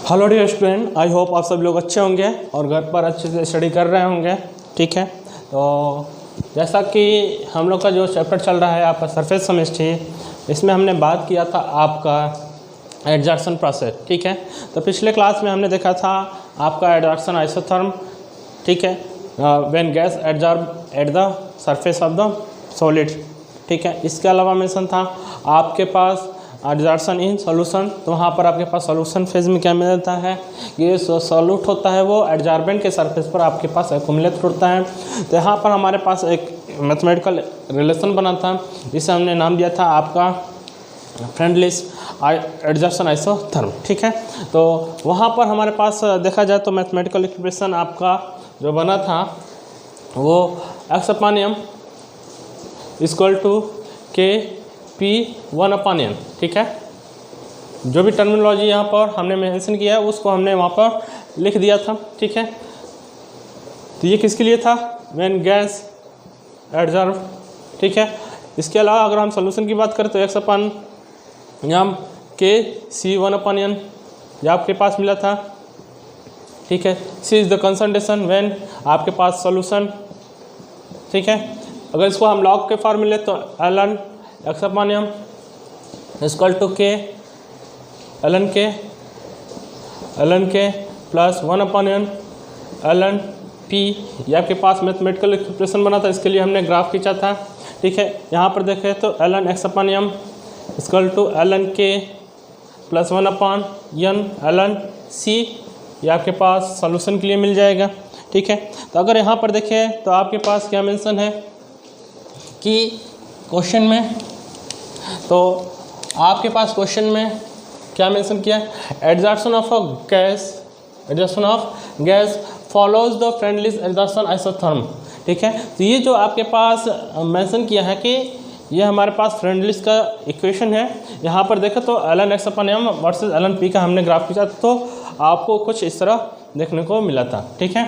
Hello dear student, I hope आप सब लोग अच्छे होंगे और घर पर अच्छे से स्टडी कर रहे होंगे। ठीक है, तो जैसा कि हम लोग का जो चैप्टर चल रहा है आपका सरफेस केमिस्ट्री, इसमें हमने बात किया था आपका एडजॉर्प्शन प्रोसेस। ठीक है, तो पिछले क्लास में हमने देखा था आपका एडजॉर्प्शन आइसोथर्म। ठीक है, when gas adsorb at the surface of the solid. ठीक है, इसके अलावा मेंशन था आपके पास एडजॉर्प्शन इन सॉल्यूशन, तो वहाँ पर आपके पास सॉल्यूशन फेज में क्या मिलता है कि सॉल्यूट होता है वो एडजॉर्बेंट के सरफेस पर आपके पास एक्युमुलेट होता है। तो यहाँ पर हमारे पास एक मैथमेटिकल रिलेशन बना था जिसे हमने नाम दिया था आपका फ्रेंडलिस एडजॉर्प्शन आइसोथर्म। ठीक है, तो वहाँ पर हमारे पास देखा जाए तो मैथमेटिकल इक्वेशन आपका जो बना था वो x/m इक्वल टू P1/n। ठीक है, जो भी टर्मिनोलॉजी यहाँ पर हमने मेंशन किया है उसको हमने वहाँ पर लिख दिया था। ठीक है, तो ये किसके लिए था? When gas adsorb. ठीक है, इसके अलावा अगर हम सॉल्यूशन की बात करें तो x/m K(C)(1/n) ये आपके पास मिला था। ठीक है, C is the concentration when आपके पास सॉल्यूशन। ठीक है, अगर इसको हम लॉग के फॉर्मूले तो ln x/m equal to K ln K plus 1/n ln P, ये आपके पास मैथमेटिकल एक्सप्रेशन बना था, इसके लिए हमने ग्राफ खींचा था। ठीक है, यहाँ पर देखें तो ln x/m equal to ln K plus 1/n ln C, ये आपके पास सॉल्यूशन के लिए मिल जाएगा। ठीक है, तो अगर यहाँ पर देखें तो आपके पास क्या मेंशन है कि क्वेश्चन में, तो आपके पास क्वेश्चन में क्या मेंशन किया है? Adsorption of gas follows the Freundlich adsorption isotherm. ठीक है, तो ये जो आपके पास मेंशन किया है कि ये हमारे पास फ्रेंडलिस का इक्वेशन है। यहाँ पर देखें तो ln x/m versus ln P का हमने ग्राफ खींचा था, तो आपको कुछ इस तरह देखने को मिला था। ठीक है,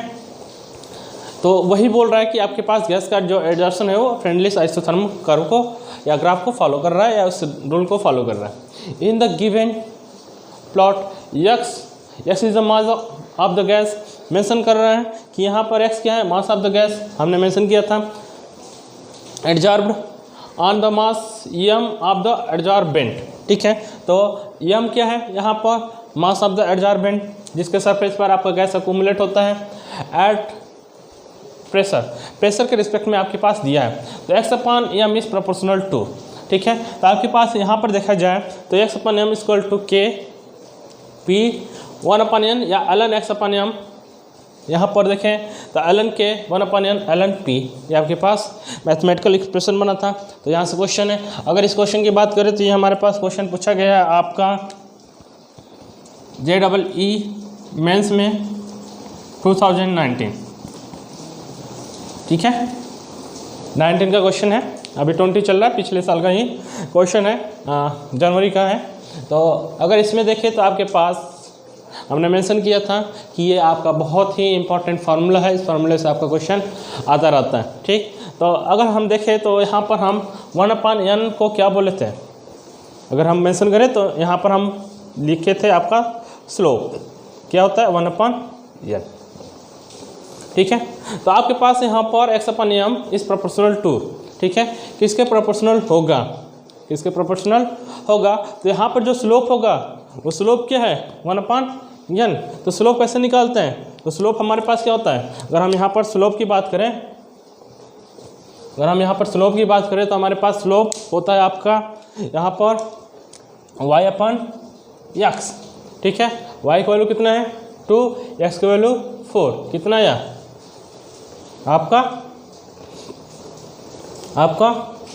तो वही बोल रहा है कि आपके पास गैस का जो एडजॉर्प्शन है वो फ्रेंडलिस आइसोथर्म कर्व को या ग्राफ को फॉलो कर रहा है या उस रूल को फॉलो कर रहा है। In the given plot x is the mass of the gas, mention कर रहे हैं कि यहाँ पर x क्या है? मास ऑफ द गैस हमने मेंशन किया था adsorbed on the mass m of the adsorbent. ठीक है, तो m क्या है? यहाँ पर मास ऑफ द एडजॉर्बेंट जिसके सरफेस पर आपका गैस अक्यूमुलेट होता है एट प्रेशर के रिस्पेक्ट में आपके पास दिया है। तो x/m इज प्रोपोर्शनल टू। ठीक है, तो आपके पास यहाँ पर देखा जाए तो x/m equal to K P1/n या ln x/m, यहाँ पर देखें तो ln K 1/n ln P, ये आपके पास मैथमेटिकल एक्सप्रेशन बना था। तो यहाँ से क्वेश्चन है, अगर इस क्वेश्चन की बात करें तो ये हमारे पास क्वेश्चन पूछा गया है आपका JEE मेंस में 2019। ठीक है, 19 का क्वेश्चन है, अभी 20 चल रहा है, पिछले साल का ही क्वेश्चन है, जनवरी का है। तो अगर इसमें देखें तो आपके पास हमने मेंशन किया था कि ये आपका बहुत ही इंपॉर्टेंट फार्मूला है, इस फार्मूले से आपका क्वेश्चन आता रहता है। ठीक, तो अगर हम देखें तो यहाँ पर हम 1/n को क्या बोले थे? अगर हम मेंशन करें तो यहाँ पर हम लिखे थे आपका स्लोप क्या होता है? 1/n। ठीक है, तो आपके पास यहाँ पर x/m इज प्रोपोर्शनल टू। ठीक है, किसके प्रोपोर्शनल होगा? किसके प्रोपोर्शनल होगा? तो यहाँ पर जो स्लोप होगा वो स्लोप क्या है? 1/n। तो स्लोप कैसे निकालते हैं? तो स्लोप हमारे पास क्या होता है? अगर हम यहाँ पर स्लोप की बात करें, तो हमारे पास स्लोप होता है आपका यहाँ पर y/x। ठीक है, y का वैल्यू कितना है? 2, x का वैल्यू 4, कितना आया आपका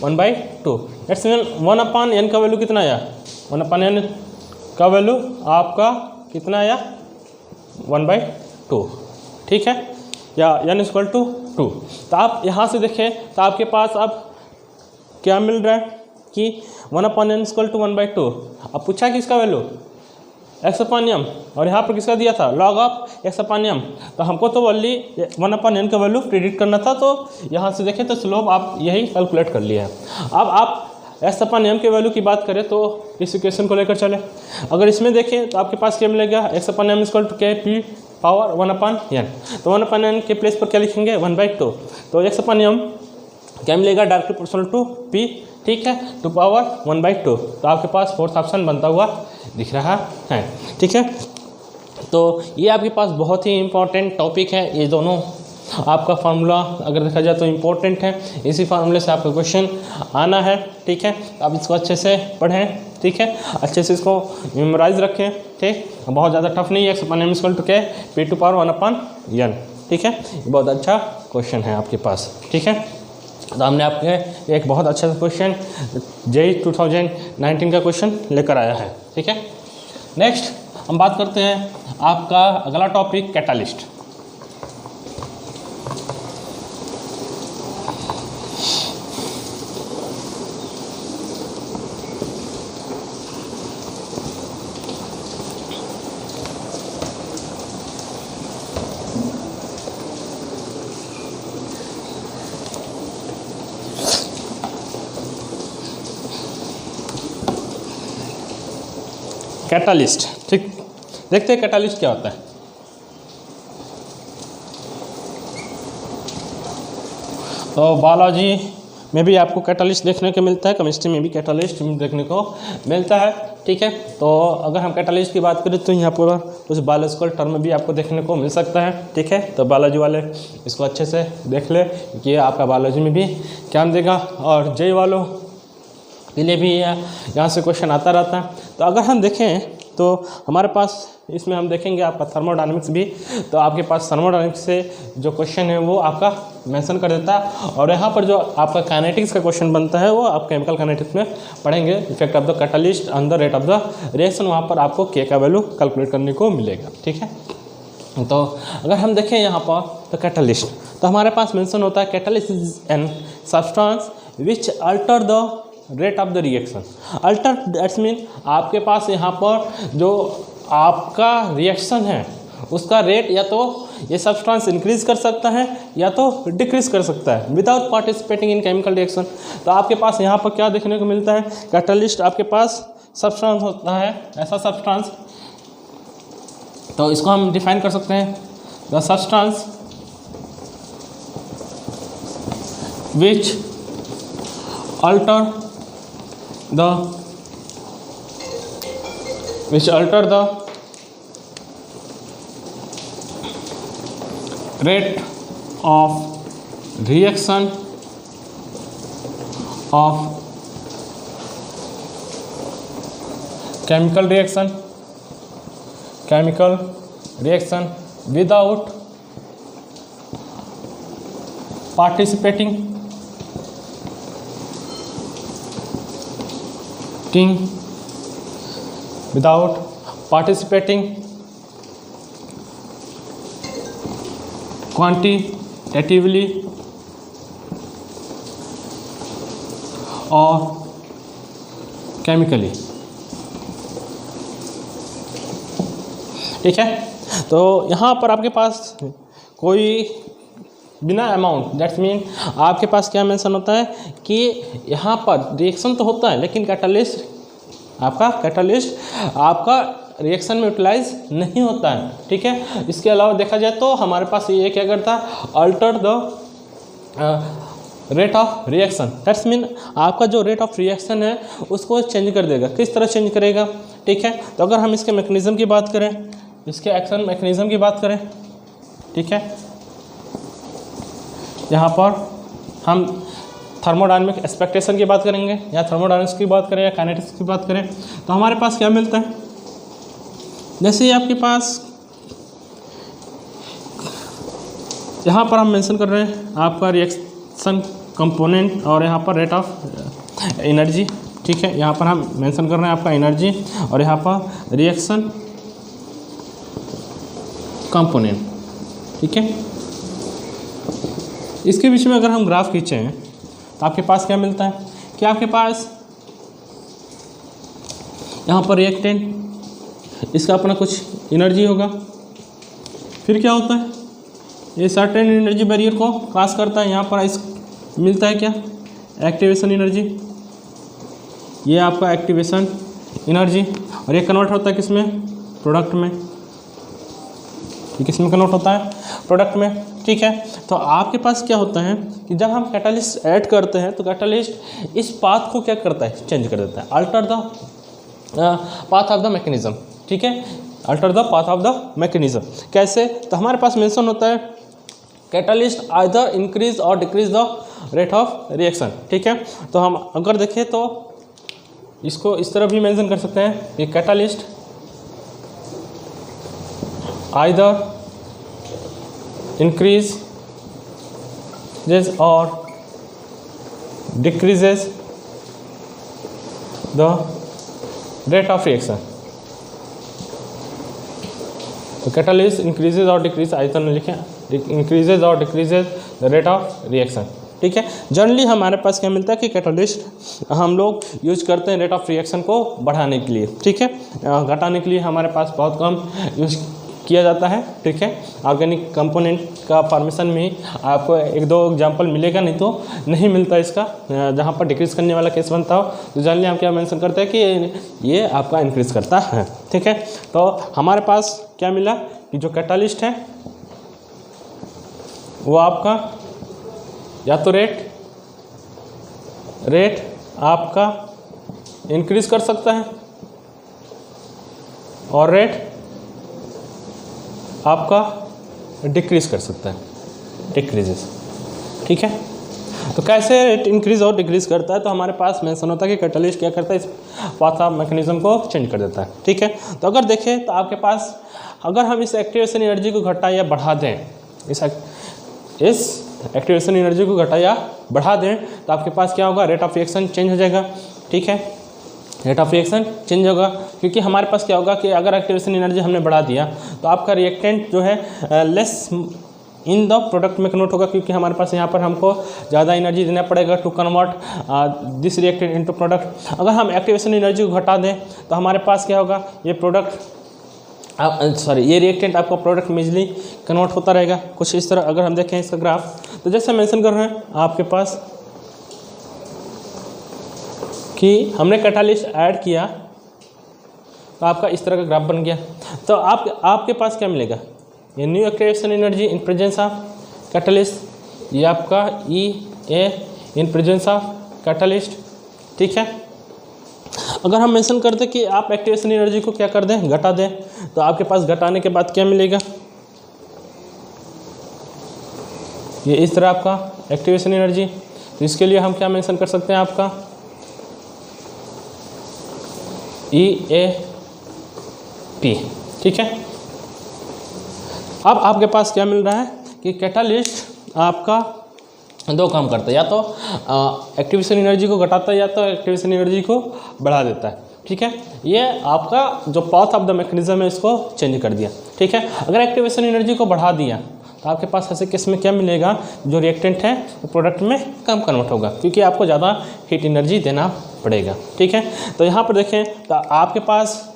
1/2। इट्स मीन 1/n का वैल्यू कितना आया? 1/n का वैल्यू आपका कितना आया? 1/2। ठीक है, या n इक्वल टू 2। तो आप यहाँ से देखें तो आपके पास अब क्या मिल रहा है कि 1/n इक्वल टू 1/2। अब पूछा किसका वैल्यू? x/m, और यहाँ पर किसका दिया था? Log of x/m। तो हमको तो ओनली 1/n का वैल्यू प्रिडिक्ट करना था, तो यहाँ से देखें तो स्लोप आप यही कैलकुलेट कर लिए हैं। अब आप एक्स अपन एम के वैल्यू की बात करें तो इस इक्वेशन को लेकर चले, अगर इसमें देखें तो आपके पास क्या मिलेगा, x upon m equal to K P power 1/n। तो 1/n के प्लेस पर क्या लिखेंगे 1/2। तो एक्स अपन एम क्या मिलेगा डायरेक्टली प्रोपोर्शनल टू पी, ठीक है, टू पावर 1/2। तो आपके पास फोर्थ ऑप्शन बनता हुआ दिख रहा है, ठीक है। तो ये आपके पास बहुत ही इंपॉर्टेंट टॉपिक है, ये दोनों आपका फार्मूला अगर देखा जाए तो इम्पोर्टेंट है, इसी फार्मूले से आपका क्वेश्चन आना है, ठीक है। आप इसको अच्छे से पढ़ें, ठीक है, अच्छे से इसको मेमोराइज रखें, ठीक, बहुत ज़्यादा टफ नहीं है। X upon m equal to K P to power 1/n, ठीक है, ये बहुत अच्छा क्वेश्चन है आपके पास, ठीक है। तो हमने आपके एक बहुत अच्छा क्वेश्चन जेईई 2019 का क्वेश्चन लेकर आया है, ठीक है। नेक्स्ट हम बात करते हैं आपका अगला टॉपिक कैटालिस्ट। कैटालिस्ट, ठीक, देखते हैं कैटालिस्ट क्या होता है। तो बायोलॉजी में भी आपको कैटालिस्ट देखने को मिलता है, केमिस्ट्री में भी कैटालिस्ट देखने को मिलता है, ठीक है। तो अगर हम कैटालिस्ट की बात करें तो यहाँ पर कुछ बायोलॉजिकल टर्म भी आपको देखने को मिल सकता है, ठीक है। तो बायोलॉजी वाले इसको अच्छे से देख ले कि ये आपका बायोलॉजी में भी क्या देगा, और जेईई वालों के लिए भी यहाँ से क्वेश्चन आता रहता है। तो अगर हम देखें तो हमारे पास इसमें हम देखेंगे आपका थर्मोडायनेमिक्स भी, तो आपके पास थर्मोडायनेमिक्स से जो क्वेश्चन है वो आपका मेंशन कर देता है, और यहाँ पर जो आपका काइनेटिक्स का क्वेश्चन बनता है वो आप केमिकल काइनेटिक्स में पढ़ेंगे, effect of the catalyst on the rate of the reaction, वहाँ पर आपको के का वैल्यू कैलकुलेट करने को मिलेगा, ठीक है। तो अगर हम देखें यहाँ पर तो कैटालिस्ट, तो हमारे पास मेंशन होता है catalyst is an substance which alter the rate of the reaction. Alter that's mean आपके पास यहाँ पर जो आपका रिएक्शन है उसका रेट या तो ये सब्सटेंस इंक्रीज कर सकता है या तो डिक्रीज कर सकता है without participating in chemical reaction. तो आपके पास यहाँ पर क्या देखने को मिलता है, कैटालिस्ट आपके पास सब्सटेंस होता है, ऐसा सब्सटेंस, तो इसको हम डिफाइन कर सकते हैं, the substance which alter the rate of reaction of chemical reaction without participating quantitatively और केमिकली, ठीक है। तो यहाँ पर आपके पास कोई बिना अमाउंट, दैट्स मीन आपके पास क्या मेंशन होता है कि यहाँ पर रिएक्शन तो होता है लेकिन कैटालिस्ट आपका रिएक्शन में यूटिलाइज नहीं होता है, ठीक है। इसके अलावा देखा जाए तो हमारे पास ये क्या करता है, alter the rate of reaction, that's mean आपका जो रेट ऑफ रिएक्शन है उसको चेंज कर देगा। किस तरह चेंज करेगा, ठीक है। तो अगर हम इसके मैकेनिज्म की बात करें, इसके एक्शन मैकेनिज्म की बात करें, ठीक है, यहाँ पर हम थर्मोडायनेमिक एक्सपेक्टेशन की बात करेंगे या थर्मोडायनेमिक्स की बात करें या काइनेटिक्स की बात करें, तो हमारे पास क्या मिलता है, जैसे ही आपके पास यहाँ पर हम मेंशन कर रहे हैं आपका रिएक्शन कंपोनेंट और यहाँ पर रेट ऑफ एनर्जी, ठीक है। यहाँ पर हम मेंशन कर रहे हैं आपका एनर्जी और यहाँ पर रिएक्शन कंपोनेंट, ठीक है। इसके बीच में अगर हम ग्राफ खींचें तो आपके पास क्या मिलता है कि आपके पास यहाँ पर रिएक्टेंट, इसका अपना कुछ एनर्जी होगा, फिर क्या होता है, ये सर्टेन एनर्जी बैरियर को क्रॉस करता है, यहाँ पर इस मिलता है क्या, एक्टिवेशन एनर्जी, ये आपका एक्टिवेशन एनर्जी, और ये कन्वर्ट होता है किसमें, प्रोडक्ट में। ये किसमें कन्वर्ट होता है, प्रोडक्ट में, ठीक है। तो आपके पास क्या होता है कि जब हम कैटालिस्ट ऐड करते हैं तो कैटालिस्ट इस पाथ को क्या करता है, चेंज कर देता है, alter the path of the mechanism, ठीक है, alter the path of the mechanism. कैसे, तो हमारे पास मेंशन होता है कैटालिस्ट आइदर इंक्रीज और decrease the rate of reaction, ठीक है। तो हम अगर देखें तो इसको इस तरह भी मेंशन कर सकते हैं कि catalyst either increases or decreases the rate of reaction। तो कैटालिस्ट इंक्रीजेज और डिक्रीज, आयतन में लिखें, इंक्रीजेज और decreases the rate of reaction, ठीक है। जनरली हमारे पास क्या मिलता है कि कैटालिस्ट हम लोग यूज करते हैं रेट ऑफ रिएक्शन को बढ़ाने के लिए, ठीक है, घटाने के लिए हमारे पास बहुत कम यूज किया जाता है, ठीक है। ऑर्गेनिक कंपोनेंट का फॉर्मेशन में आपको एक दो एग्जांपल मिलेगा, नहीं तो नहीं मिलता इसका, जहाँ पर डिक्रीज़ करने वाला केस बनता हो तो जनरली हम क्या मेंशन करते हैं कि ये आपका इंक्रीज़ करता है, ठीक है। तो हमारे पास क्या मिला कि जो कैटालिस्ट है वो आपका या तो रेट आपका इंक्रीज़ कर सकता है और रेट आपका डिक्रीज़ कर सकता है, डिक्रीजेस, ठीक है। तो कैसे रेट इंक्रीज़ और डिक्रीज़ करता है, तो हमारे पास मेंशन होता है कि कैटालिस्ट क्या करता है, इस पाथ ऑफ मैकेनिज्म को चेंज कर देता है, ठीक है। तो अगर देखें तो आपके पास अगर हम इस एक्टिवेशन एनर्जी को घटा या बढ़ा दें, इस एक्टिवेशन एनर्जी को घटा या बढ़ा दें तो आपके पास क्या होगा, रेट ऑफ रिएक्शन चेंज हो जाएगा, ठीक है, रेट ऑफ रिएक्शन चेंज होगा। क्योंकि हमारे पास क्या होगा कि अगर एक्टिवेशन एनर्जी हमने बढ़ा दिया तो आपका रिएक्टेंट जो है लेस इन द प्रोडक्ट में कन्वर्ट होगा, क्योंकि हमारे पास यहाँ पर हमको ज़्यादा एनर्जी देना पड़ेगा to convert this reactant into product. अगर हम एक्टिवेशन एनर्जी को घटा दें तो हमारे पास क्या होगा, ये ये रिएक्टेंट आपको प्रोडक्ट में इजली कन्वर्ट होता रहेगा। कुछ इस तरह अगर हम देखें इसका ग्राफ, तो जैसे मेंशन कर रहे हैं आपके पास कि हमने कैटालिस्ट ऐड किया तो आपका इस तरह का ग्राफ बन गया। तो आपके पास क्या मिलेगा, ये new activation energy in presence of catalyst, ये आपका EA in presence of catalyst, ठीक है। अगर हम मेंशन कर दें कि आप एक्टिवेशन एनर्जी को क्या कर दें, घटा दें, तो आपके पास घटाने के बाद क्या मिलेगा, ये इस तरह आपका एक्टिवेशन एनर्जी। तो इसके लिए हम क्या मेंशन कर सकते हैं, आपका EAP, ठीक है। अब आपके पास क्या मिल रहा है कि कैटालिस्ट आपका दो काम करता है, या तो एक्टिवेशन एनर्जी को घटाता है या तो एक्टिवेशन एनर्जी को बढ़ा देता है, ठीक है। ये आपका जो पाथ ऑफ द मैकेनिज्म है इसको चेंज कर दिया, ठीक है। अगर एक्टिवेशन एनर्जी को बढ़ा दिया तो आपके पास ऐसे केस में क्या मिलेगा, जो रिएक्टेंट है वो प्रोडक्ट में कम कन्वर्ट होगा, क्योंकि आपको ज़्यादा हीट एनर्जी देना पड़ेगा, ठीक है। तो यहाँ पर देखें तो आपके पास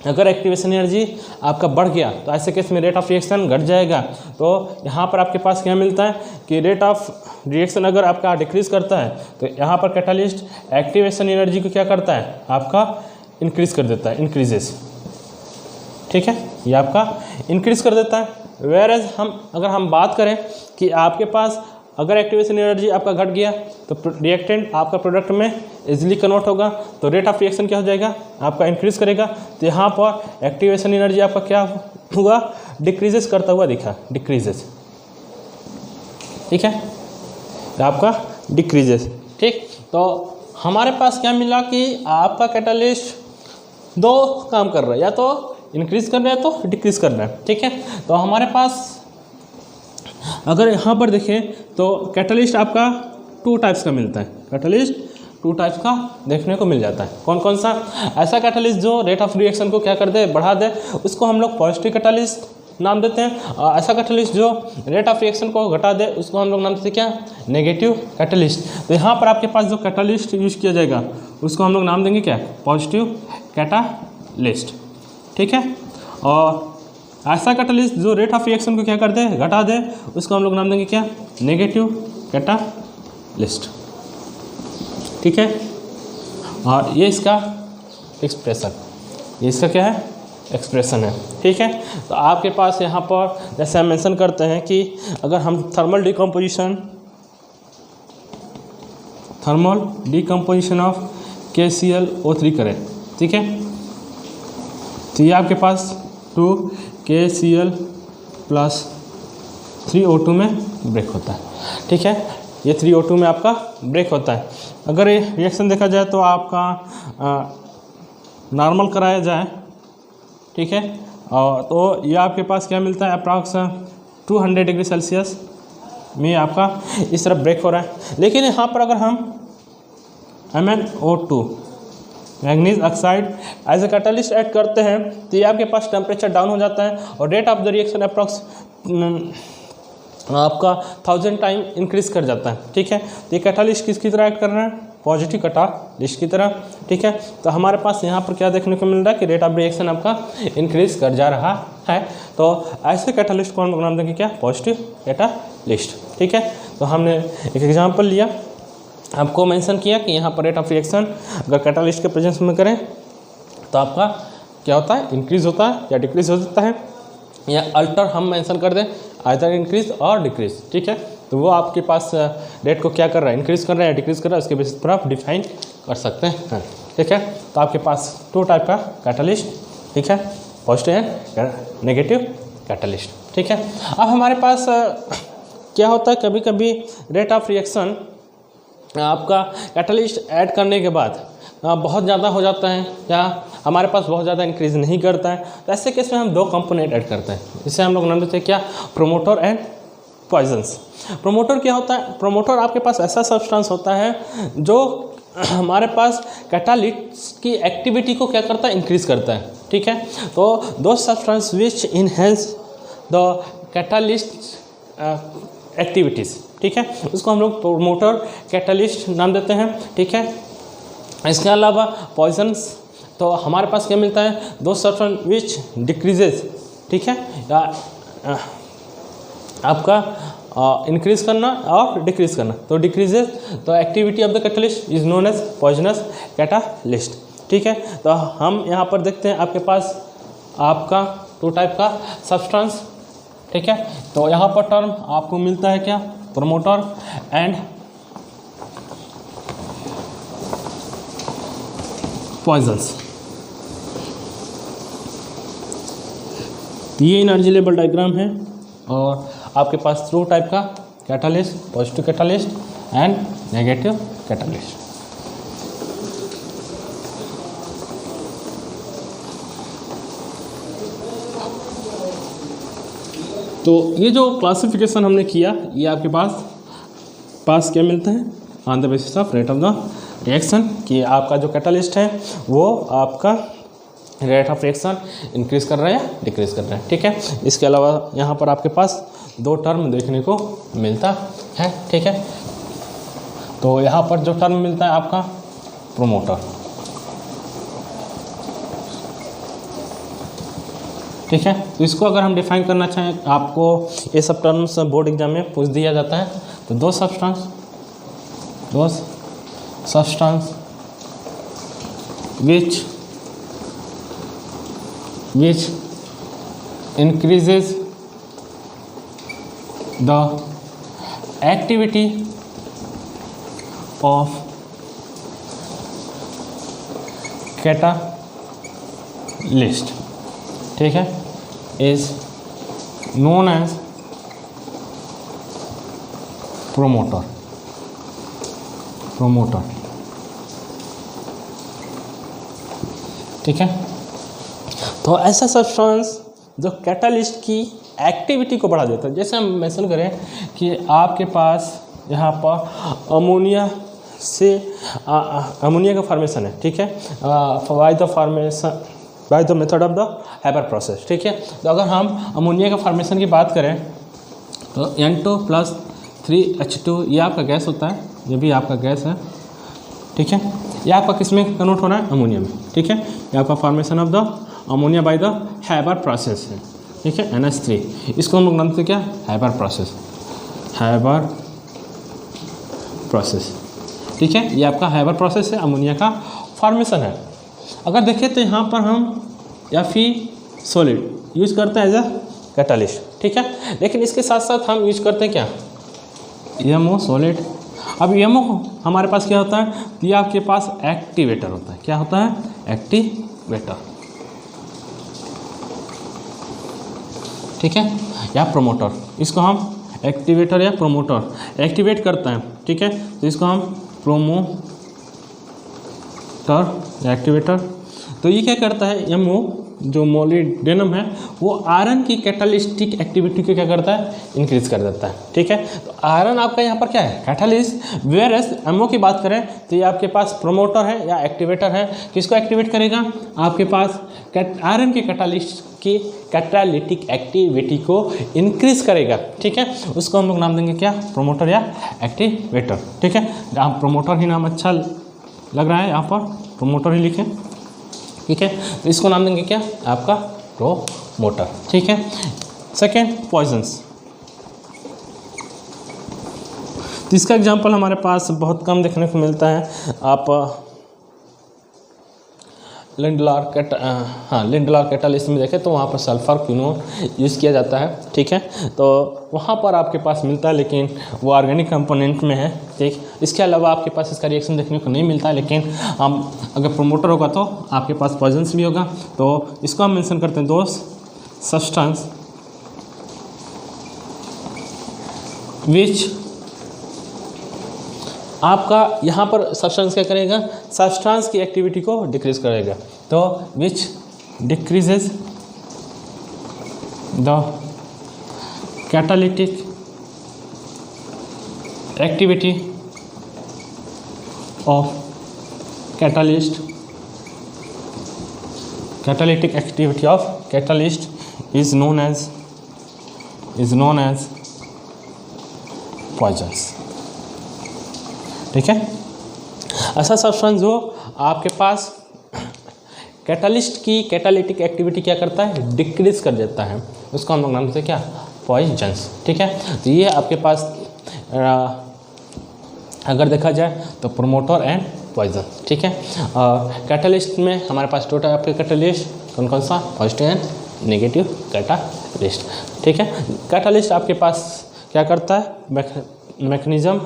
अगर एक्टिवेशन एनर्जी आपका बढ़ गया तो ऐसे केस में रेट ऑफ रिएक्शन घट जाएगा। तो यहाँ पर आपके पास क्या मिलता है कि रेट ऑफ रिएक्शन अगर आपका डिक्रीज़ करता है तो यहाँ पर कैटालिस्ट एक्टिवेशन एनर्जी को क्या करता है, आपका इंक्रीज़ कर देता है, इंक्रीजेस, ठीक है, ये आपका इंक्रीज़ कर देता है। वेयरएज अगर हम बात करें कि आपके पास अगर एक्टिवेशन एनर्जी आपका घट गया तो रिएक्टेंट आपका प्रोडक्ट में इजीली कन्वर्ट होगा, तो रेट ऑफ रिएक्शन क्या हो जाएगा, आपका इंक्रीज़ करेगा। तो यहाँ पर एक्टिवेशन एनर्जी आपका क्या हुआ, डिक्रीजेस करता हुआ दिखा, डिक्रीजेस, ठीक है, तो आपका डिक्रीजेस, ठीक। तो हमारे पास क्या मिला कि आपका कैटालिस्ट दो काम कर रहा है, या तो इंक्रीज़ कर रहा है तो डिक्रीज़ कर रहा है, ठीक है। तो हमारे पास अगर यहाँ पर देखें तो कैटालिस्ट आपका टू टाइप्स का मिलता है, कैटालिस्ट टू टाइप्स का देखने को मिल जाता है। कौन कौन सा, ऐसा कैटालिस्ट जो रेट ऑफ रिएक्शन को क्या कर दे, बढ़ा दे, उसको हम लोग पॉजिटिव कैटालिस्ट नाम देते हैं। और ऐसा कैटालिस्ट जो रेट ऑफ रिएक्शन को घटा दे उसको हम लोग नाम देते हैं क्या, नेगेटिव कैटालिस्ट। तो यहाँ पर आपके पास जो कैटालिस्ट यूज किया जाएगा उसको हम लोग नाम देंगे क्या, पॉजिटिव कैटालिस्ट, ठीक है। और ऐसा कैटालिस्ट जो रेट ऑफ रिएक्शन को क्या कर दे, घटा दे, उसको हम लोग नाम देंगे क्या, नेगेटिव कैटालिस्ट, ठीक है। और ये इसका एक्सप्रेशन, ये इसका क्या है, एक्सप्रेशन है। ठीक है, तो आपके पास यहाँ पर जैसे हम मेंशन करते हैं कि अगर हम थर्मल डिकम्पोजिशन ऑफ KClO3 करें, ठीक है, तो ये आपके पास 2KCl + 3O2 में ब्रेक होता है। ठीक है, ये 3O2 में आपका ब्रेक होता है। अगर ये रिएक्शन देखा जाए तो आपका नॉर्मल कराया जाए, ठीक है, और तो ये आपके पास क्या मिलता है, अप्रॉक्स 200 डिग्री सेल्सियस में आपका इस तरह ब्रेक हो रहा है। लेकिन यहाँ पर अगर हम MnO2 manganese oxide as a catalyst add करते हैं तो ये आपके पास टेम्परेचर डाउन हो जाता है और rate of the reaction approx आपका 1000 टाइम इंक्रीज कर जाता है। ठीक है, तो ये कैटालिस्ट किसकी तरह ऐड कर रहे हैं, पॉजिटिव कैटालिस्ट की तरह। ठीक है, तो हमारे पास यहाँ पर क्या देखने को मिल रहा है कि रेट ऑफ रिएक्शन आपका इंक्रीज कर जा रहा है। तो ऐसे कैटालिस्ट को हम लोग नाम देंगे क्या, पॉजिटिव कैटालिस्ट। ठीक है, तो हमने एक एग्जाम्पल लिया, आपको मेंशन किया कि यहाँ पर रेट ऑफ रिएक्शन अगर कैटालिस्ट के प्रेजेंस में करें तो आपका क्या होता है, इंक्रीज होता है या डिक्रीज हो जाता है, या अल्टर हम मेंशन कर दें आइदर इंक्रीज और डिक्रीज। ठीक है, तो वो आपके पास रेट को क्या कर रहा है, इंक्रीज कर रहा है या डिक्रीज कर रहा है, उसके बेसिस पर आप डिफाइन कर सकते हैं। ठीक है, तो आपके पास 2 टाइप का कैटालिस्ट, ठीक है, पॉजिटिव एंड नेगेटिव कैटालिस्ट। ठीक है, अब हमारे पास क्या होता है, कभी कभी रेट ऑफ रिएक्शन आपका कैटालिस्ट ऐड करने के बाद बहुत ज़्यादा हो जाता है या हमारे पास बहुत ज़्यादा इंक्रीज नहीं करता है, तो ऐसे केस में हम 2 कंपोनेंट ऐड करते हैं, जिसे हम लोग नाम देते हैं क्या, प्रोमोटर एंड पॉइजन्स। प्रोमोटर क्या होता है, प्रोमोटर आपके पास ऐसा सब्सटेंस होता है जो हमारे पास कैटालिस्ट की एक्टिविटी को क्या करता है, इंक्रीज करता है। ठीक है, तो दो substance which enhance the catalyst activities, ठीक है, उसको हम लोग प्रोमोटर कैटालिस्ट नाम देते हैं। ठीक है, इसके अलावा पॉइजन्स, तो हमारे पास क्या मिलता है, 2 सब्सटेंस विच डिक्रीजेज, ठीक है, या आपका इंक्रीज करना और डिक्रीज करना, तो डिक्रीजेज, तो activity of the catalyst is known as poisonous catalyst. ठीक है, तो हम यहाँ पर देखते हैं आपके पास आपका 2 टाइप का सब्सटेंस। ठीक है, तो यहाँ पर टर्म आपको मिलता है क्या, प्रोमोटर एंड पॉइजन्स। ये एनर्जी लेवल डायग्राम है और आपके पास 2 टाइप का catalyst, positive catalyst and negative catalyst. तो ये जो क्लासिफिकेशन हमने किया, ये आपके पास क्या मिलता है, on the basis of rate of the reaction, कि आपका जो कैटालिस्ट है वो आपका रेट ऑफ रिएक्शन इंक्रीज कर रहा है या डिक्रीज कर रहा है। ठीक है, इसके अलावा यहाँ पर आपके पास 2 टर्म देखने को मिलता है। ठीक है, तो यहाँ पर जो टर्म मिलता है आपका प्रोमोटर, ठीक है, तो इसको अगर हम डिफाइन करना चाहें, आपको ये सब टर्म्स बोर्ड एग्जाम में पूछ दिया जाता है। तो 2 substance which increases the activity of catalyst, ठीक है, is known as promoter। ठीक है, तो ऐसा सब्सटेंस जो कैटालिस्ट की एक्टिविटी को बढ़ा देता है, जैसे हम मेंशन करें कि आपके पास यहाँ पर अमोनिया का फॉर्मेशन है। ठीक है, by the method of the hyper process. ठीक है, तो अगर हम अमोनिया का फॉर्मेशन की बात करें तो N2+3H2 ये आपका गैस होता है, ये भी आपका गैस है। ठीक है, ये आपका किस में कन्वर्ट होना है, अमोनिया में। ठीक है, ये आपका formation of the ammonia by the hyper process है। ठीक है, NH3, इसको हम लोग नाम देते क्या, हाइपर प्रोसेस। ठीक है, ये आपका हाइपर प्रोसेस है अमोनिया का फॉर्मेशन है। अगर देखें तो यहाँ पर हम Fe सॉलिड यूज करते हैं एज अ कैटलिस्ट, ठीक है। लेकिन इसके साथ साथ हम यूज करते हैं क्या, MO सॉलिड। अब MO हमारे पास क्या होता है, ये आपके पास एक्टिवेटर होता है। क्या होता है, एक्टिवेटर, ठीक है, या प्रोमोटर। इसको हम एक्टिवेटर या प्रोमोटर एक्टिवेट करते हैं, ठीक है, तो इसको हम प्रोमोटर एक्टिवेटर। तो ये क्या करता है, MO जो मोलिब्डेनम है वो आयरन की कैटालिस्टिक एक्टिविटी को क्या करता है, इंक्रीज कर देता है, ठीक है। तो आयरन आपका यहाँ पर क्या है, कैटालिस्ट। वेयरएज MO की बात करें तो ये आपके पास प्रोमोटर है या एक्टिवेटर है। किसको एक्टिवेट करेगा, आपके पास आयरन के कैटालिस्ट की कैटालिटिक एक्टिविटी को इंक्रीज करेगा, ठीक है। उसको हम लोग नाम देंगे क्या, प्रोमोटर या एक्टिवेटर, ठीक है। आप प्रोमोटर ही नाम अच्छा लग रहा है, यहाँ पर प्रोमोटर ही लिखें, ठीक है। तो इसको नाम देंगे क्या, आपका प्रोमोटर, ठीक है। Second, poisons. तो इसका एग्जांपल हमारे पास बहुत कम देखने को मिलता है। आप लिंडलार कैटालिस्ट में देखें तो वहाँ पर सल्फर क्विनोन यूज़ किया जाता है, ठीक है। तो वहाँ पर आपके पास मिलता है, लेकिन वो ऑर्गेनिक कंपोनेंट में है, ठीक। इसके अलावा आपके पास इसका रिएक्शन देखने को नहीं मिलता है, लेकिन हम अगर प्रोमोटर होगा तो आपके पास पॉइजन्स भी होगा। तो इसको हम मेंशन करते हैं, दो सब्सटेंस विच, आपका यहाँ पर सब्सटेंस क्या करेगा, सब्सटेंस की एक्टिविटी को डिक्रीज करेगा। तो which decreases the catalytic activity of catalyst, catalytic activity of catalyst is known as poisons, ठीक है। ऐसा सब्सटेंस जो आपके पास कैटालिस्ट की कैटालिटिक एक्टिविटी क्या करता है, डिक्रीज कर देता है, उसको हम लोग नाम देते हैं क्या, पॉइजन्स, ठीक है। तो ये आपके पास अगर देखा जाए तो प्रोमोटर एंड पॉइजन, ठीक है। कैटालिस्ट में हमारे पास टोटल आपके कैटालिस्ट कौन कौन सा, पॉजिटिव एंड नेगेटिव कैटालिस्ट, ठीक है। कैटालिस्ट आपके पास क्या करता है, मैकेनिज्म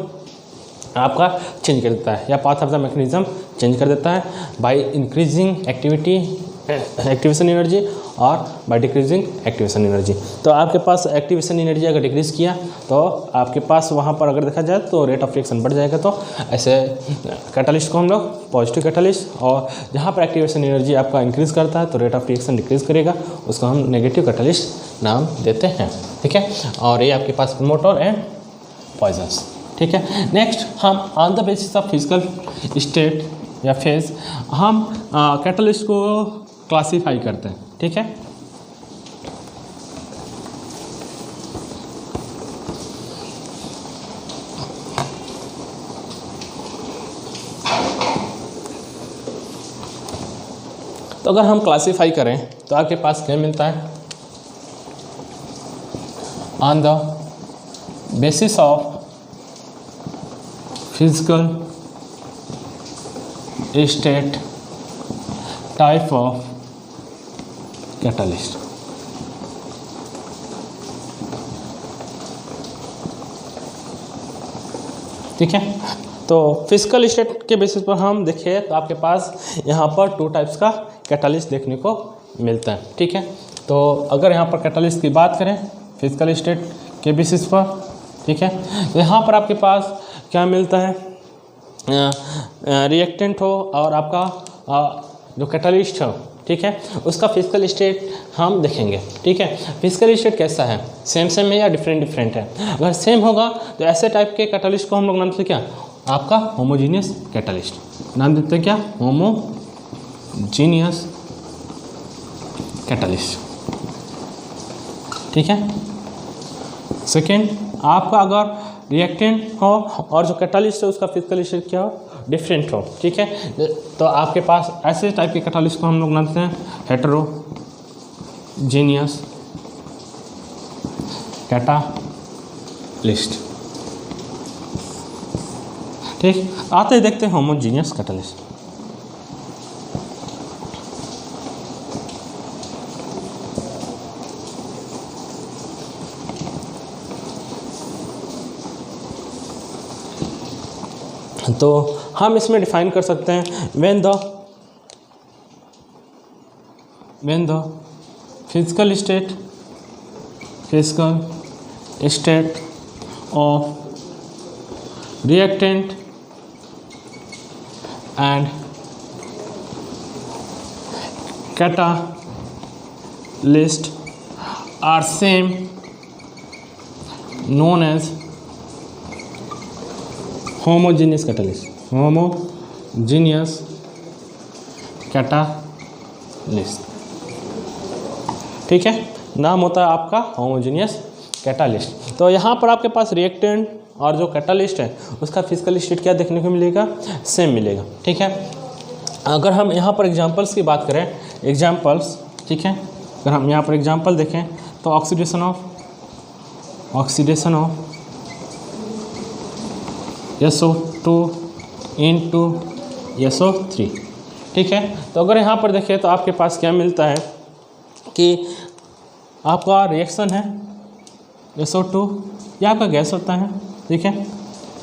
आपका चेंज कर देता है, या path of the mechanism change कर देता है बाय इंक्रीजिंग एक्टिवेशन एनर्जी और बाय डिक्रीजिंग एक्टिवेशन एनर्जी। तो आपके पास एक्टिवेशन एनर्जी अगर डिक्रीज किया तो आपके पास वहाँ पर अगर देखा जाए तो रेट ऑफ रिएक्शन बढ़ जाएगा। तो ऐसे कैटालिस्ट को हम लोग पॉजिटिव कैटालिस्ट, और जहाँ पर एक्टिवेशन एनर्जी आपका इंक्रीज करता है तो रेट ऑफ रिएक्शन डिक्रीज करेगा, उसको हम नेगेटिव कैटालिस्ट नाम देते हैं, ठीक है। और ये आपके पास प्रोमोटर एंड पॉइजन्स, ठीक है। नेक्स्ट, हम on the basis of physical state या फेज हम कैटालिस्ट को क्लासीफाई करते हैं, ठीक है। तो अगर हम क्लासीफाई करें तो आपके पास क्या मिलता है, on the basis of physical state type of catalyst, ठीक है। तो फिजिकल स्टेट के बेसिस पर हम देखें तो आपके पास यहाँ पर 2 टाइप्स का कैटालिस्ट देखने को मिलता है, ठीक है। तो अगर यहाँ पर कैटालिस्ट की बात करें फिजिकल स्टेट के बेसिस पर, ठीक है, तो यहाँ पर आपके पास क्या मिलता है, रिएक्टेंट हो और आपका जो कैटालिस्ट हो, ठीक है, उसका फिजिकल स्टेट हम देखेंगे, ठीक है। फिजिकल स्टेट कैसा है, सेम है या डिफरेंट है। अगर सेम होगा तो ऐसे टाइप के कैटालिस्ट को हम लोग नाम देते क्या, आपका होमोजीनियस कैटालिस्ट नाम देते हैं, क्या, होमोजीनियस कैटालिस्ट, ठीक है। सेकेंड, आपका अगर रिएक्टेंट हो और जो कैटालिस्ट है उसका फिजिकल स्टेट क्या हो, डिफरेंट हो, ठीक है, तो आपके पास ऐसे टाइप के कैटालिस्ट को हम लोग नाम देते हैं हेटेरोजीनियस कैटालिस्ट, ठीक। आते ही देखते हैं होमोजीनियस कैटालिस्ट। तो हम इसमें डिफाइन कर सकते हैं when the physical state of reactant and catalyst are same, known as homogeneous catalyst. ठीक है, नाम होता है आपका होमोजेनियस कैटालिस्ट। तो यहाँ पर आपके पास रिएक्टेंट और जो कैटालिस्ट है उसका फिजिकल स्टेट क्या देखने को मिलेगा, सेम मिलेगा। ठीक है, अगर हम यहाँ पर एग्जांपल्स की बात करें, एग्जांपल्स, ठीक है, अगर हम यहाँ पर एग्जांपल देखें तो oxidation of SO2 into SO3। ठीक है, तो अगर यहाँ पर देखें तो आपके पास क्या मिलता है कि आपका रिएक्शन है SO2, ये आपका गैस होता है, ठीक है,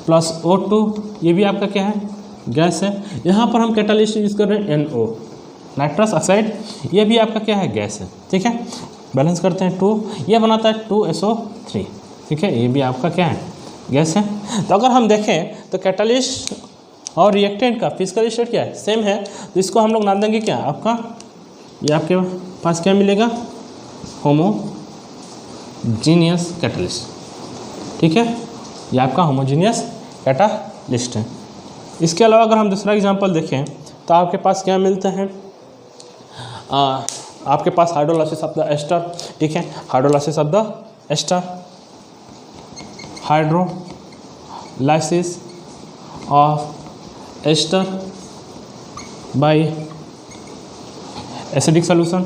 प्लस O2, ये भी आपका क्या है, गैस है। यहाँ पर हम कैटालिस्ट यूज़ कर रहे हैं NO, नाइट्रस ऑक्साइड, ये भी आपका क्या है, गैस है। ठीक है, बैलेंस करते हैं 2, ये बनाता है 2SO3। ठीक है, ये भी आपका क्या है, गैस है। तो अगर हम देखें तो कैटालिस्ट और रिएक्टेंट का फिजिकल स्टेट क्या है, सेम है, तो इसको हम लोग नाम देंगे क्या, आपका ये आपके पास क्या मिलेगा, होमोजीनियस कैटालिस्ट। ठीक है, ये आपका होमोजीनियस कैटालिस्ट है। इसके अलावा अगर हम दूसरा एग्जांपल देखें तो आपके पास क्या मिलता है, आपके पास हाइड्रोलाइसिस ऑफ द एस्टर। ठीक है, hydrolysis of the ester, hydrolysis of ester by acidic solution.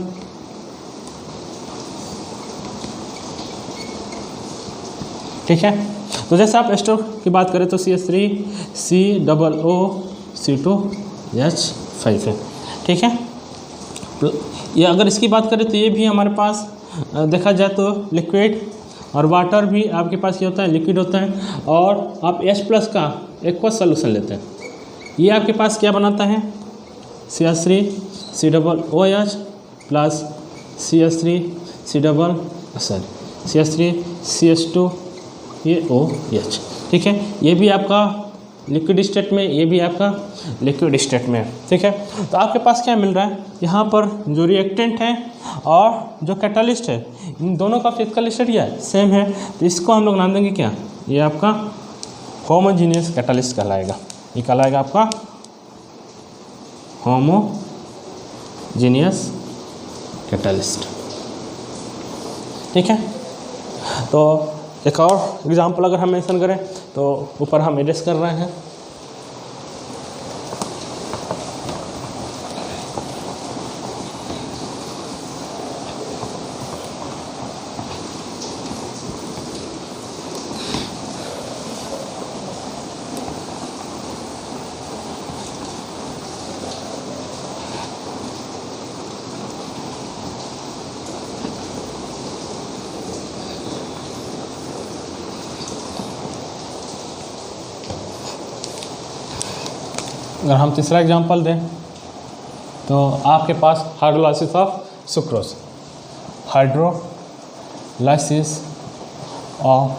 ठीक है, तो जैसे आप एस्टर की बात करें तो CH3COO2H5 है। ठीक है, ये अगर इसकी बात करें तो ये भी हमारे पास देखा जाए तो लिक्विड और वाटर भी आपके पास ये होता है, लिक्विड होता है, और आप H+ का एक्वस सॉल्यूशन लेते हैं, ये आपके पास क्या बनाता है, CH3COOH प्लस CH3CH2 ये OH। ठीक है, ये भी आपका लिक्विड स्टेट में, ये भी आपका लिक्विड स्टेट में है। ठीक है, तो आपके पास क्या मिल रहा है, यहाँ पर जो रिएक्टेंट है और जो कैटालिस्ट है, इन दोनों का फिजिकल स्टेट क्या है, सेम है, तो इसको हम लोग नाम देंगे क्या, ये आपका होमोजीनियस कैटालिस्ट कहलाएगा। ये कहलाएगा आपका होमोजीनियस कैटालिस्ट। ठीक है, तो एक और एग्जांपल अगर हम मेंशन करें तो ऊपर हम एड्रेस कर रहे हैं, अगर हम तीसरा एग्जांपल दें तो आपके पास hydrolysis of sucrose, hydrolysis of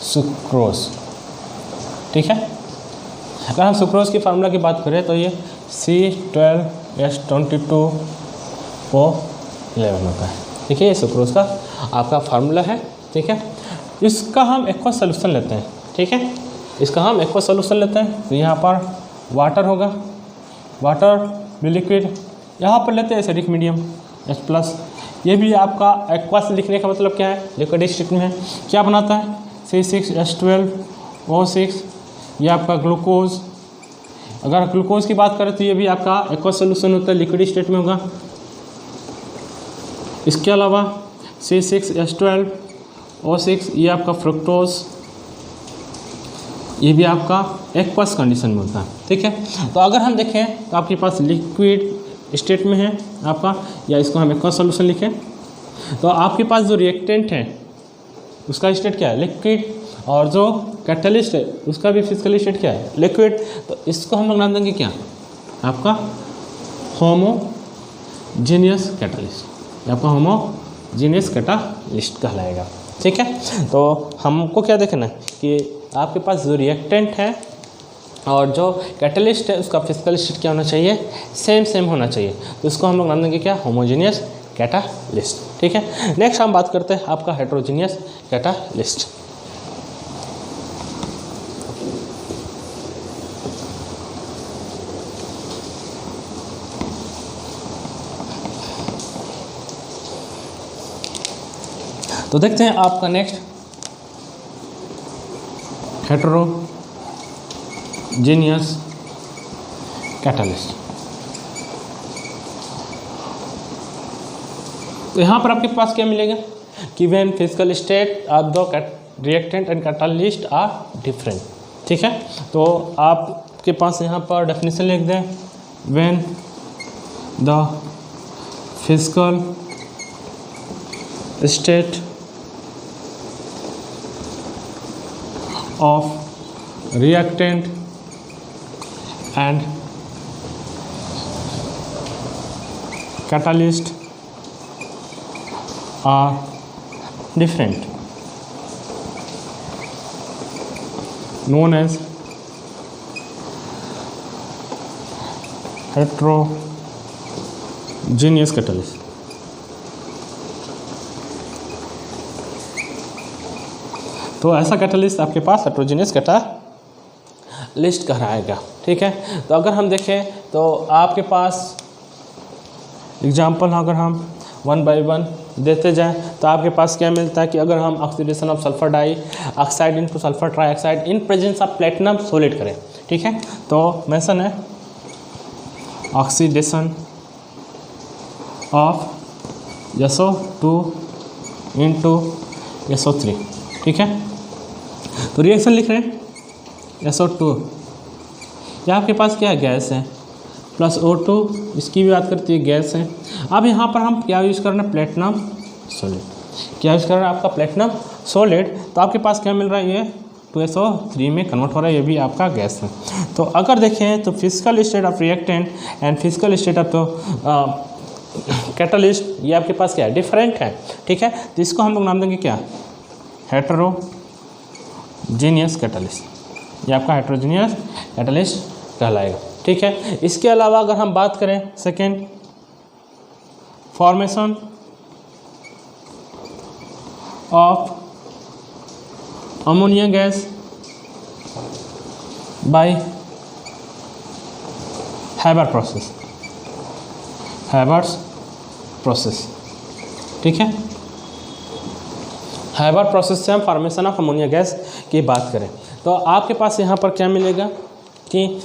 sucrose. ठीक है, अगर हम सुक्रोज की फार्मूला की बात करें तो ये C12H22O11 होता है। ठीक है, ये सुक्रोज का आपका फार्मूला है। ठीक है, इसका हम एक्वस सॉल्यूशन लेते हैं। ठीक है, इसका हम एक्वस सॉल्यूशन लेते हैं, तो यहाँ पर वाटर होगा, वाटर भी लिक्विड, यहाँ पर लेते हैं एसिडिक मीडियम H+, ये भी आपका एक्वस लिखने का मतलब क्या है, लिक्विड स्टेट में है, क्या बनाता है, C6H12O6, ये आपका ग्लूकोज। अगर ग्लूकोज की बात करें तो ये भी आपका एक्वस सोल्यूशन होता है, लिक्विड स्टेट में होगा। इसके अलावा C6H12O6, ये आपका फ्रुक्टोज, ये भी आपका एक्वस कंडीशन में होता है। ठीक है, तो अगर हम देखें तो आपके पास लिक्विड स्टेट में है आपका, या इसको हम एक्वस सॉल्यूशन लिखें, तो आपके पास जो रिएक्टेंट है उसका स्टेट क्या है, लिक्विड, और जो कैटलिस्ट है उसका भी फिजिकल स्टेट क्या है, लिक्विड। तो इसको हम लोग नाम देंगे क्या, आपका होमोजीनियस कैटलिस्ट, आपका होमोजीनियस कैटालिस्ट कहलाएगा। ठीक है, तो हमको क्या देखना है कि आपके पास जो रिएक्टेंट है और जो कैटलिस्ट है उसका फिजिकल स्टेट क्या होना चाहिए, सेम होना चाहिए। तो इसको हम लोग नाम देंगे क्या, होमोजीनियस कैटालिस्ट। ठीक है, नेक्स्ट हम बात करते हैं आपका हेटेरोजीनियस कैटालिस्ट। तो देखते हैं आपका नेक्स्ट हेटेरोजीनियस कैटालिस्ट। तो यहाँ पर आपके पास क्या मिलेगा कि when physical state of the reactant and catalyst are different. ठीक है, तो आपके पास यहाँ पर डेफिनेशन लिख दें, when the physical state of reactant and catalyst are different, known as heterogeneous catalyst। तो ऐसा कैटालिस्ट आपके पास हेटेरोजीनियस कैटालिस्ट कहलाएगा। ठीक है, तो अगर हम देखें तो आपके पास एग्जांपल अगर हम 1 बाय 1 देते जाएं तो आपके पास क्या मिलता है कि अगर हम oxidation of sulphur dioxide into sulphur trioxide in presence of platinum solid करें। ठीक है, तो मेंशन है oxidation of SO2 into SO3। ठीक है, तो रिएक्शन लिख रहे हैं SO2, या आपके पास क्या है, गैस है, प्लस O2, इसकी भी बात करती है, गैस है। अब यहाँ पर हम क्या यूज़ कर रहे हैं, प्लेटिनम सॉलिड। क्या यूज़ कर रहे हैं, आपका प्लेटिनम सॉलिड। तो आपके पास क्या मिल रहा है, ये 2SO3 में कन्वर्ट हो रहा है, ये भी आपका गैस है। तो अगर देखें तो physical state of reactant and physical state of catalyst ये आपके पास क्या है, डिफरेंट है। ठीक है, तो इसको हम लोग नाम देंगे क्या, हेटेरोजीनियस कैटालिस्ट। ये आपका हेटेरोजीनियस कैटालिस्ट कहलाएगा। ठीक है, इसके अलावा अगर हम बात करें second, formation of ammonia gas by Haber process, Haber's process. ठीक है, हैबर प्रोसेस से हम फॉर्मेशन ऑफ अमोनिया गैस की बात करें तो आपके पास यहाँ पर क्या मिलेगा कि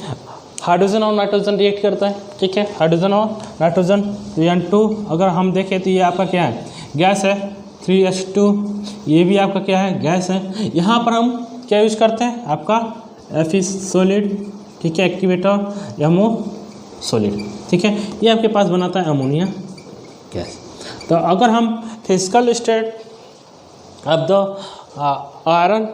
हाइड्रोजन और नाइट्रोजन रिएक्ट करता है। ठीक है, हाइड्रोजन और नाइट्रोजन, N2 अगर हम देखें तो ये आपका क्या है, गैस है। 3H2 ये भी आपका क्या है, गैस है। यहाँ पर हम क्या यूज़ करते हैं, आपका Fe सॉलिड। ठीक है, एक्टिवेटर MO सॉलिड। ठीक है, ये आपके पास बनाता है अमोनिया गैस। तो अगर हम फिजिकल स्टेट अब द आयरन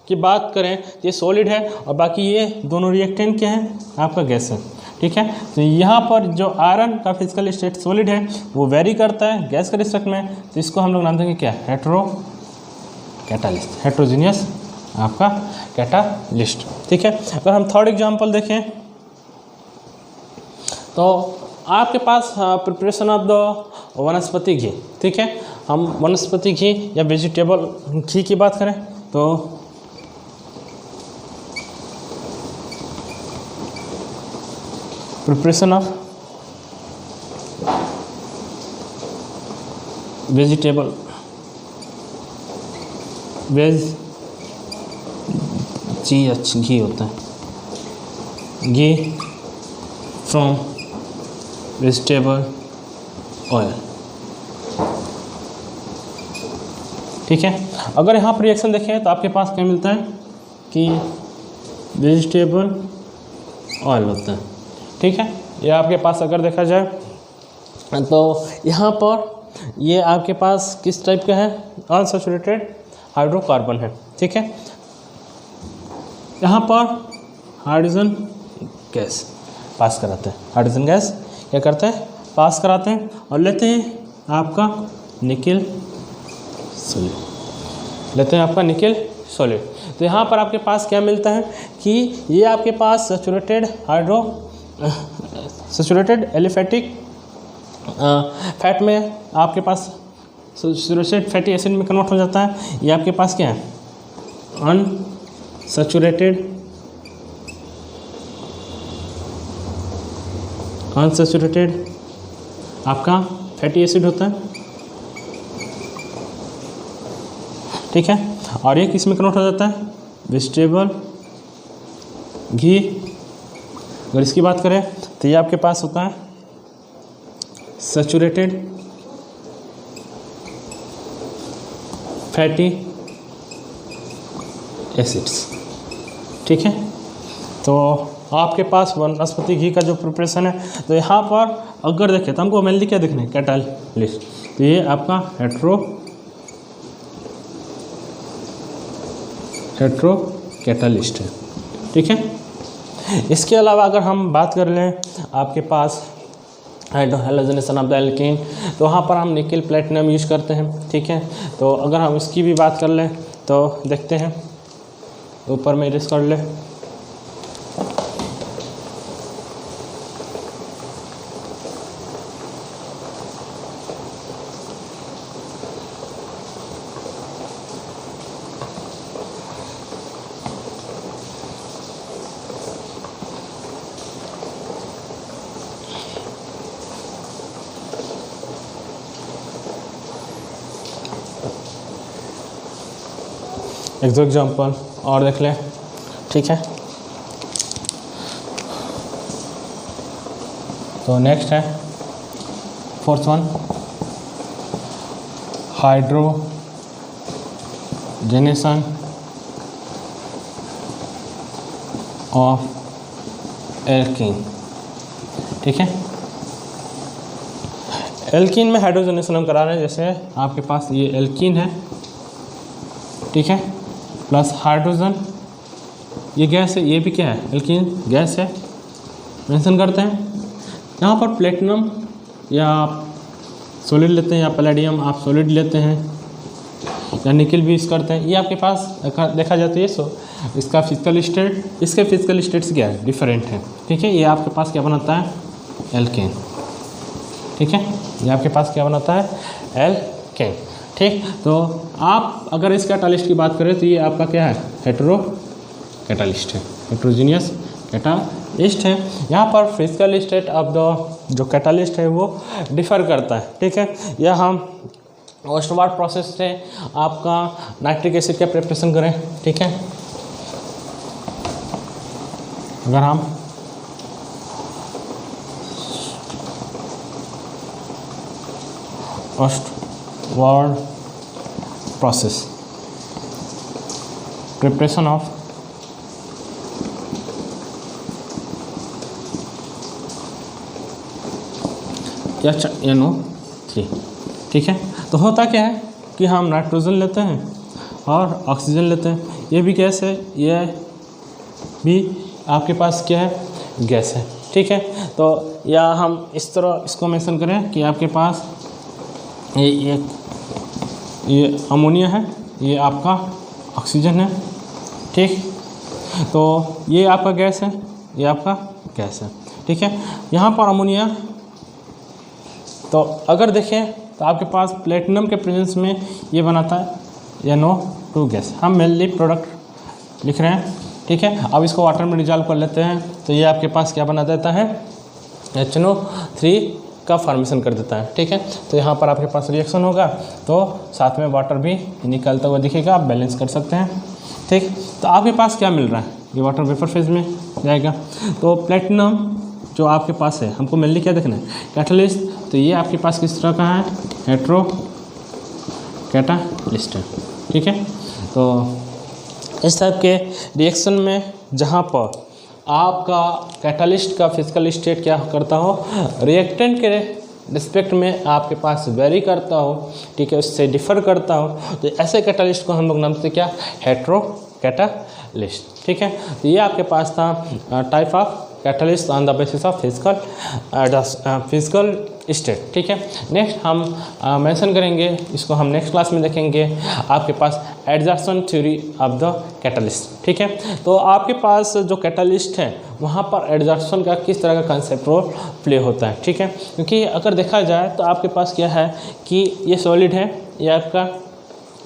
की बात करें तो ये सॉलिड है और बाकी ये दोनों रिएक्टेंट क्या है, आपका गैस है। ठीक है, तो यहाँ पर जो आयरन का फिजिकल स्टेट सॉलिड है वो वेरी करता है गैस के रिस्पेक्ट में, तो इसको हम लोग नाम देंगे क्या, हेटेरो कैटालिस्ट, हेटेरोजीनियस आपका कैटालिस्ट। ठीक है, अगर हम थर्ड एग्जांपल देखें तो आपके पास प्रिपरेशन ऑफ द वनस्पति घी। ठीक है, हम वनस्पति घी या वेजिटेबल घी की बात करें तो प्रिपरेशन ऑफ वेजिटेबल घी होता है, घी फ्रॉम वेजिटेबल ऑयल। ठीक है, अगर यहाँ पर रिएक्शन देखें तो आपके पास क्या मिलता है कि वेजिटेबल ऑयल होता है। ठीक है, ये आपके पास अगर देखा जाए तो यहाँ पर ये आपके पास किस टाइप का है, अनसैचुरेटेड हाइड्रोकार्बन है। ठीक है, यहाँ पर हाइड्रोजन गैस पास कराते हैं, हाइड्रोजन गैस क्या करते हैं, पास कराते हैं और लेते हैं आपका निकेल सॉलिड, लेते हैं आपका निकेल सॉलिड। तो यहाँ पर आपके पास क्या मिलता है कि ये आपके पास सैचुरेटेड एलिफेटिक फैट में आपके पास सैचुरेटेड फैटी एसिड में कन्वर्ट हो जाता है। ये आपके पास क्या है, अनसैचुरेटेड आपका फैटी एसिड होता है, ठीक है। और ये किस में कन्वर्ट हो जाता है, वेजिटेबल घी। अगर इसकी बात करें तो ये आपके पास होता है सैचुरेटेड फैटी एसिड्स, ठीक है। तो आपके पास वनस्पति घी का जो प्रिपरेशन है, तो यहाँ पर अगर देखें तो हमको मेनली क्या देखना है, कैटालिस्ट। तो ये आपका हेट्रो कैटालिस्ट है, ठीक है। इसके अलावा अगर हम बात कर लें आपके पास हाइड्रोजनेशन ऑफ द एल्कीन, तो वहाँ पर हम निकेल प्लेटिनम यूज करते हैं, ठीक है। तो अगर हम इसकी भी बात कर लें तो देखते हैं, ऊपर में इरेज कर ले। एक दो एग्जाम्पल और देख लें, ठीक है। तो नेक्स्ट है fourth one, hydrogenation of alkene, ठीक है। एल्कीन में हाइड्रोजनेशन हम करा रहे हैं, जैसे आपके पास ये एल्कीन है, ठीक है, प्लस हाइड्रोजन, ये गैस है, ये भी क्या है, एल्कीन गैस है, मेंशन करते हैं। यहाँ पर प्लेटिनम या आप सॉलिड लेते हैं या पैलेडियम आप सॉलिड लेते हैं या निकेल भी यूज़ करते हैं। ये आपके पास देखा जाता है, सो इसका फिजिकल स्टेट, इसके फिजिकल स्टेट्स क्या है, डिफरेंट है, ठीक है। ये आपके पास क्या बनाता है, एल्केन, ठीक है। ये आपके पास क्या बनाता है, एल्केन, ठीक। तो आप अगर इस कैटालिस्ट की बात करें तो ये आपका क्या है, हेटेरो कैटालिस्ट है, हेटेरोजीनियस कैटालिस्ट है। यहाँ पर फिजिकल स्टेट ऑफ द जो कैटालिस्ट है वो डिफ़र करता है, ठीक है। यह हम ओस्टवार्ड प्रोसेस से आपका नाइट्रिक एसिड का प्रिपरेशन करें, ठीक है। अगर हम ओस्टवार्ड प्रोसेस प्रिपरेशन ऑफ NO3, ठीक है। तो होता क्या है कि हम नाइट्रोजन लेते हैं और ऑक्सीजन लेते हैं, ये भी गैस है, ये भी आपके पास क्या है, गैस है, ठीक है। तो या हम इस तरह इसको मेंशन करें कि आपके पास ये अमोनिया है, ये आपका ऑक्सीजन है, ठीक। तो ये आपका गैस है, ये आपका गैस है, ठीक है। यहाँ पर अमोनिया, तो अगर देखें तो आपके पास प्लेटिनम के प्रेजेंस में ये बनाता है NO2 गैस। हम मेनली प्रोडक्ट लिख रहे हैं, ठीक है। अब इसको वाटर में डिजॉल्व कर लेते हैं तो ये आपके पास क्या बना देता है, HNO3 का फॉर्मेशन कर देता है, ठीक है। तो यहाँ पर आपके पास रिएक्शन होगा तो साथ में वाटर भी निकलता हुआ दिखेगा, आप बैलेंस कर सकते हैं, ठीक। तो आपके पास क्या मिल रहा है, ये वाटर वेपर फेज में जाएगा। तो प्लेटिनम जो आपके पास है, हमको मेनली क्या देखना है, कैटालिस्ट। तो ये आपके पास किस तरह का है, हेट्रो कैटालिस्ट है, ठीक है। तो इस टाइप के रिएक्शन में जहाँ पर आपका कैटालिस्ट का फिजिकल स्टेट क्या करता हो, रिएक्टेंट के रिस्पेक्ट में आपके पास वेरी करता हो, ठीक है, उससे डिफ़र करता हो, तो ऐसे कैटालिस्ट को हम लोग नाम से क्या, हेट्रो कैटालिस्ट। ठीक है। तो ये आपके पास था type of catalyst on the basis of physical state, ठीक है। नेक्स्ट हम मेंशन करेंगे, इसको हम नेक्स्ट क्लास में देखेंगे, आपके पास adsorption theory of the catalyst, ठीक है। तो आपके पास जो कैटलिस्ट है वहाँ पर एडजॉर्प्शन का किस तरह का कंसेप्ट रोल प्ले होता है, ठीक है। क्योंकि अगर देखा जाए तो आपके पास क्या है कि ये सॉलिड है, ये आपका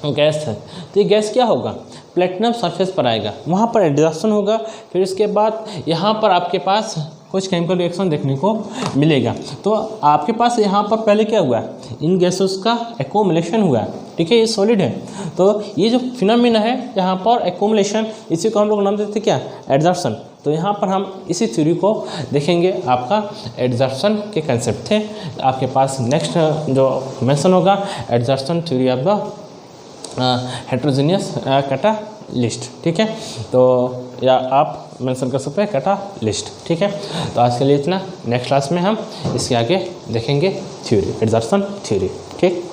गैस है, तो ये गैस क्या होगा, प्लेटिनम सरफेस पर आएगा, वहाँ पर एडजॉर्प्शन होगा, फिर उसके बाद यहाँ पर आपके पास कुछ केमिकल रिएक्शन देखने को मिलेगा। तो आपके पास यहाँ पर पहले क्या हुआ है, इन गैसेस का एक्यूमुलेशन हुआ है, ठीक है। ये सॉलिड है, तो ये जो फिनोमेना है यहाँ पर एक्यूमुलेशन, इसी को हम लोग नाम देते क्या, एडजॉर्प्शन। तो यहाँ पर हम इसी थ्योरी को देखेंगे, आपका एडजॉर्प्शन के कंसेप्ट थे। आपके पास नेक्स्ट जो मेंशन होगा adsorption theory of the heterogeneous catalyst, ठीक है। तो या आप मेंशन कर सकते हैं कैटालिस्ट, ठीक है। तो आज के लिए इतना, नेक्स्ट क्लास में हम इसके आगे देखेंगे थ्योरी, एडजॉर्प्शन थ्योरी, ठीक।